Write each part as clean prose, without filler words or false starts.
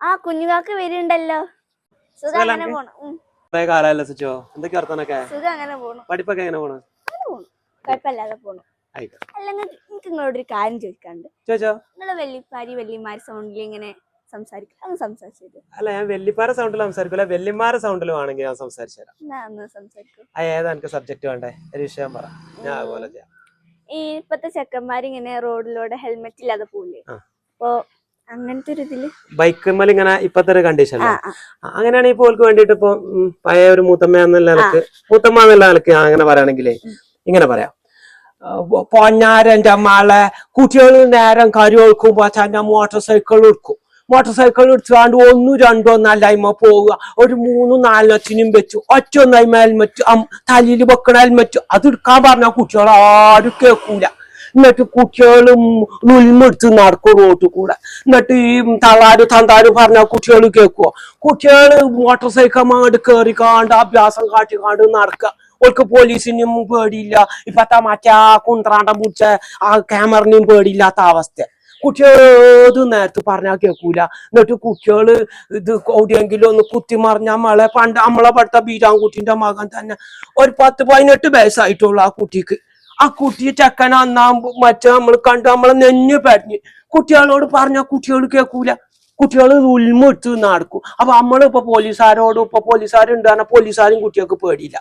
ആ കുഞ്ഞുകാക്ക് വരുന്നുണ്ടല്ലോ. സുഖം അങ്ങനെ പോണു. എന്തൊക്കെ വർത്താനൊക്കെ? സുഖം അങ്ങനെ പോണു. പഠിപ്പൊക്കെ എങ്ങനെ പോണു? കുഴപ്പമില്ലാതെ പോണു. അല്ലെങ്കിൽ എനിക്ക് നിങ്ങളോടൊരു കാര്യം ചോദിക്കാണ്ട്. ചോദിച്ചോ. നിങ്ങള് വല്യമാര് സൗണ്ടിൽ ഇങ്ങനെ സംസാരിക്കും, അത് സംസാരിച്ചത്. അല്ല, ഞാൻ വെല്ലിപ്പാര സൗണ്ടിൽ സംസാരിക്കില്ല, വെല്ലിമാരെ സൗണ്ടിൽ വേണമെങ്കിൽ ഞാൻ സംസാരിച്ചു തരാം. സംസാരിക്കും. ഏതാ എനിക്ക് സബ്ജക്ട് വേണ്ടേ? ഒരു വിഷയം പറ, ഞാൻ അതുപോലെ ചെയ്യാം. ഈ ഇപ്പത്തെ ചെക്കന്മാരിങ്ങനെ റോഡിലൂടെ ഹെൽമെറ്റ് ഇല്ലാതെ പോവില്ലേ? അപ്പൊ അങ്ങനത്തെ ഒരു ഇതില് ബൈക്കുമ്മൽ ഇങ്ങനെ ഇപ്പത്തെ ഒരു കണ്ടീഷൻ അങ്ങനെയാണെങ്കിൽ ഇപ്പൊ ഓൾക്ക് വേണ്ടിട്ട് ഇപ്പൊ പഴയ ഒരു മൂത്തമ്മ എന്നുള്ള നിലക്ക് ഞാൻ അങ്ങനെ പറയുകയാണെങ്കിലേ ഇങ്ങനെ പറയാം. പൊന്നാരന്റെ മകളെ കുട്ടികൾ നേരം കരുവെക്കുമ്പോ തന്നെ മോട്ടോർ സൈക്കിൾ എടുത്തുകൊണ്ട് 1, 2 ഒന്നല്ലായ്മ പോവുക. ഒരു 3, 4 വെച്ചു ഒറ്റ ഒന്നായ്മ ഹെൽമെറ്റ് തലയിൽ വെക്കണ ഹെൽമെറ്റ് അത് എടുക്കാൻ പറഞ്ഞ കുട്ടികൾ ആരും കേൾക്കൂല. എന്നിട്ട് കുട്ടികളും നുൽമെടുത്ത് നടക്കും റോട്ടിൽ കൂടെ. എന്നിട്ട് ഈ തന്താരും പറഞ്ഞ കുട്ടികൾ കേൾക്കുവോ? കുട്ടികള് മോട്ടോർ സൈക്കിൾ അങ്ങോട്ട് കയറിക്കാണ്ട് അഭ്യാസം കാട്ടിക്കാണ്ട് നടക്കുക. ഓൾക്ക് പോലീസിനും പേടിയില്ല. ഇപ്പത്തെ മറ്റേ കുന്ത്രാണ്ടം പിടിച്ച ആ ക്യാമറിനും പേടിയില്ലാത്ത അവസ്ഥ. കുട്ടികൾ നേരത്തെ പറഞ്ഞാൽ കേൾക്കൂല. എന്നിട്ട് കുട്ടികള് ഇത് എവിടെയെങ്കിലും ഒന്ന് കുത്തിമറിഞ്ഞ നമ്മളെ പഠിത്ത ബീരാൻകുട്ടിന്റെ മകൻ തന്നെ ഒരു 10-18 വയസ്സായിട്ടുള്ളൂ ആ കുട്ടിക്ക്. ആ കുട്ടി ചെക്കൻ നമ്മൾ കണ്ട് നമ്മളെ നെഞ്ഞു പരഞ്ഞ്. കുട്ടികളോട് പറഞ്ഞ കുട്ടികൾ കേൾക്കൂല. കുട്ടികൾ ഉൽമെടുത്ത് നടക്കും. അപ്പൊ നമ്മളിപ്പോ പോലീസുകാരുണ്ട് പറഞ്ഞാൽ പോലീസുകാരും കുട്ടികൾക്ക് പേടിയില്ല.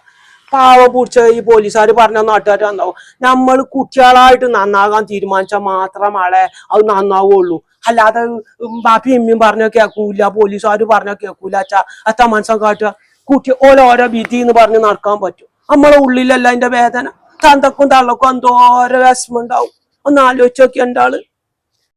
പാവ പൂച്ച ഈ പോലീസുകാർ പറഞ്ഞ നാട്ടുകാർ നന്നാവും. നമ്മൾ കുട്ടികളായിട്ട് നന്നാകാൻ തീരുമാനിച്ചാൽ മാത്രമേ അത് നന്നാവുള്ളൂ. അല്ലാതെ ബാപ്പി എമ്മിയും പറഞ്ഞ കേൾക്കൂല, പോലീസുകാർ പറഞ്ഞ കേൾക്കൂല. അച്ഛാ മനസ്സം കാട്ടുക. ഓരോ വിധി എന്ന് പറഞ്ഞ് നടക്കാൻ പറ്റും. നമ്മളെ ഉള്ളിലല്ല അതിന്റെ വേദന. തന്തക്കും തള്ളക്കും എന്തോരം വിഷമം ഉണ്ടാവും. ഒന്ന് ആലോചിച്ച് നോക്കി. എൻ്റെ ആള്